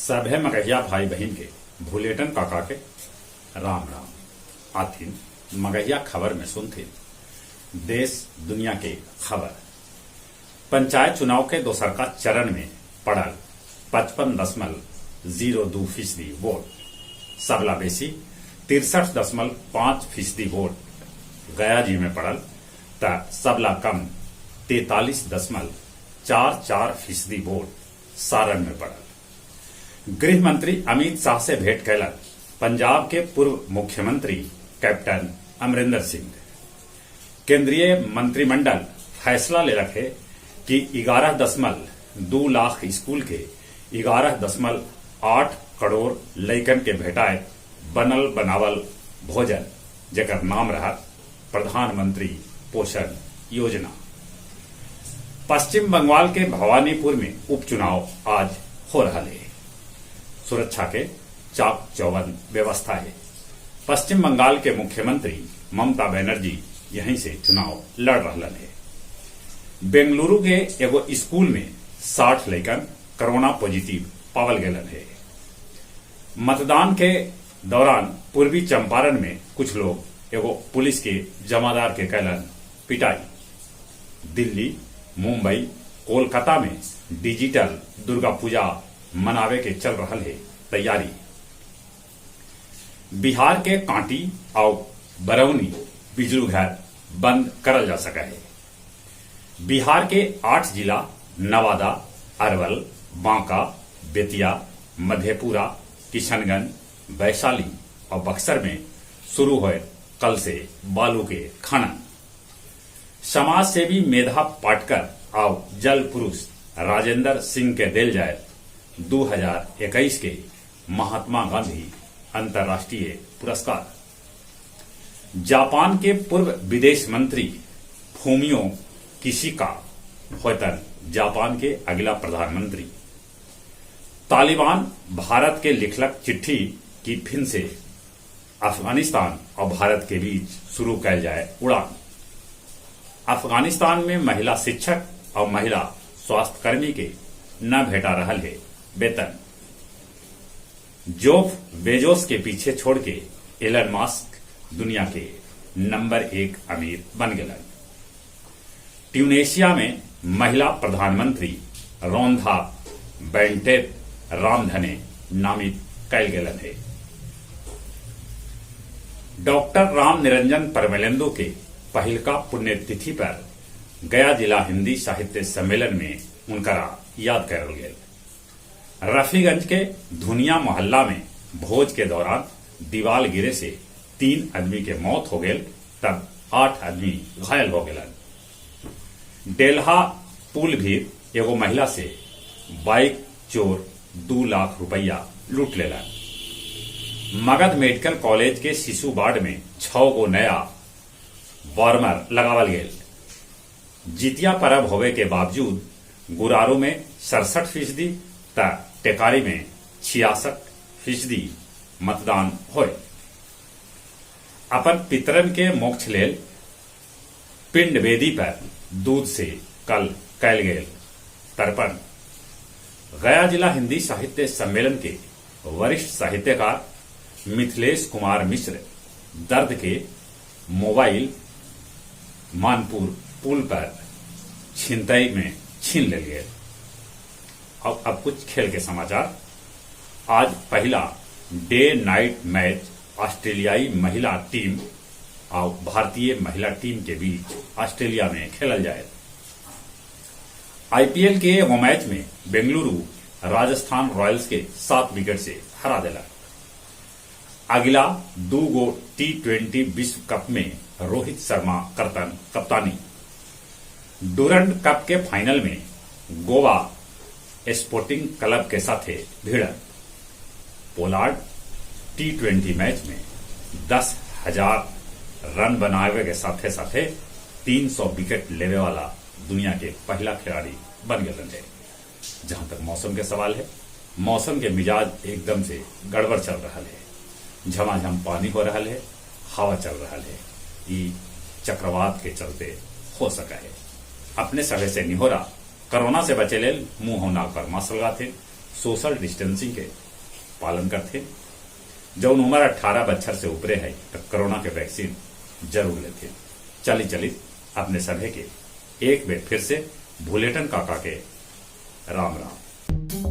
सभे मगहिया भाई बहन के भूलेटन काका के राम राम। आथिन मगहिया खबर में सुनथिन देश दुनिया के खबर। पंचायत चुनाव के दोसरका चरण में पड़ल 55.02% वोट, सबला बेसी 63.5% वोट गया जी में पड़ल त सबला कम 43.44% वोट सारण में पड़ल। गृह मंत्री अमित शाह से भेंट कैलन पंजाब के पूर्व मुख्यमंत्री कैप्टन अमरिंदर सिंह। केंद्रीय मंत्रिमंडल फैसला ले रखे कि 11.2 लाख स्कूल के 11.8 करोड़ लइकन के भेटाए बनल बनावल भोजन, जेकर नाम रहा प्रधानमंत्री पोषण योजना। पश्चिम बंगाल के भवानीपुर में उपचुनाव आज हो रहा है। सुरक्षा के चाक चौबंद व्यवस्था है। पश्चिम बंगाल के मुख्यमंत्री ममता बनर्जी यहीं से चुनाव लड़ रहा है। बेंगलुरु के एगो स्कूल में 60 लइकन कोरोना पॉजिटिव पावल गेलन है। मतदान के दौरान पूर्वी चंपारण में कुछ लोग एगो पुलिस के जमादार के कैलन पिटाई। दिल्ली, मुंबई, कोलकाता में डिजिटल दुर्गा पूजा मनावे के चल रहा है तैयारी। बिहार के कांटी और बरौनी बिजली घर बंद करल जा सका है। बिहार के 8 जिला नवादा, अरवल, बांका, बेतिया, मधेपुरा, किशनगंज, वैशाली और बक्सर में शुरू हुए कल से बालू के खनन। समाज सेवी मेधा पाटकर और जल पुरुष राजेंद्र सिंह के दिल जाए 2021 के महात्मा गांधी अंतर्राष्ट्रीय पुरस्कार। जापान के पूर्व विदेश मंत्री फूमियो किशिका होतन जापान के अगला प्रधानमंत्री। तालिबान भारत के लिखलक चिट्ठी की फिर से अफगानिस्तान और भारत के बीच शुरू कैल जाए उड़ान। अफगानिस्तान में महिला शिक्षक और महिला स्वास्थ्यकर्मी के न भेटा रहल है वेतन। जेफ बेजोस के पीछे छोड़ के एलन मस्क दुनिया के नंबर 1 अमीर बन गए। ट्यूनेशिया में महिला प्रधानमंत्री रोंधा बेंटेप रामधने नामित कैल गेलन है। डॉक्टर राम निरंजन परमेलेंदु के पहिलका पुण्यतिथि पर गया जिला हिंदी साहित्य सम्मेलन में उनकरा याद करल गेल। रफीगंज के धुनिया मोहल्ला में भोज के दौरान दीवाल गिरे से 3 आदमी के मौत हो गए, तब 8 आदमी घायल हो गए। डेल्हा पुल भी एगो महिला से बाइक चोर 2 लाख रुपया लूट लेला। मगध मेडिकल कॉलेज के शिशु वार्ड में 6 गो नया वार्मर लगावल गेल। जितिया परब होवे के बावजूद गुरारू में 67% त टेकारी में 66% मतदान होय। अपन पितरन के मोक्ष लेल पिंड वेदी पर दूध से कल कैल गेल तर्पण। गया जिला हिंदी साहित्य सम्मेलन के वरिष्ठ साहित्यकार मिथिलेश कुमार मिश्र दर्द के मोबाइल मानपुर पुल पर छिनतई में छीन ले गए। अब कुछ खेल के समाचार। आज पहला डे नाइट मैच ऑस्ट्रेलियाई महिला टीम और भारतीय महिला टीम के बीच ऑस्ट्रेलिया में खेलल जाए। आईपीएल के वो मैच में बेंगलुरु राजस्थान रॉयल्स के 7 विकेट से हरा दिला। अगला 2 गो T20 विश्व कप में रोहित शर्मा करतन कप्तानी। डूरंड कप के फाइनल में गोवा स्पोर्टिंग क्लब के साथ भिड़न। पोलार्ड T20 मैच में 10,000 रन बनावे के साथे साथे 300 विकेट लेवे वाला दुनिया के पहला खिलाड़ी बन गए है। जहां तक मौसम के सवाल है, मौसम के मिजाज एकदम से गड़बड़ चल रहा है। झमाझम पानी हो रहा है, हवा चल रहा है। ये चक्रवात के चलते हो सका है। अपने सगे से निहोरा कोरोना से बचे लेल मुंह और नाक पर मास्क लगाते, सोशल डिस्टेंसिंग के पालन करथे। जौन उम्र 18 बच्छर से ऊपरे है तो कोरोना के वैक्सीन जरूर लेथे। चली अपने सभे के एक बेर फिर से भूलेटन काका के राम राम।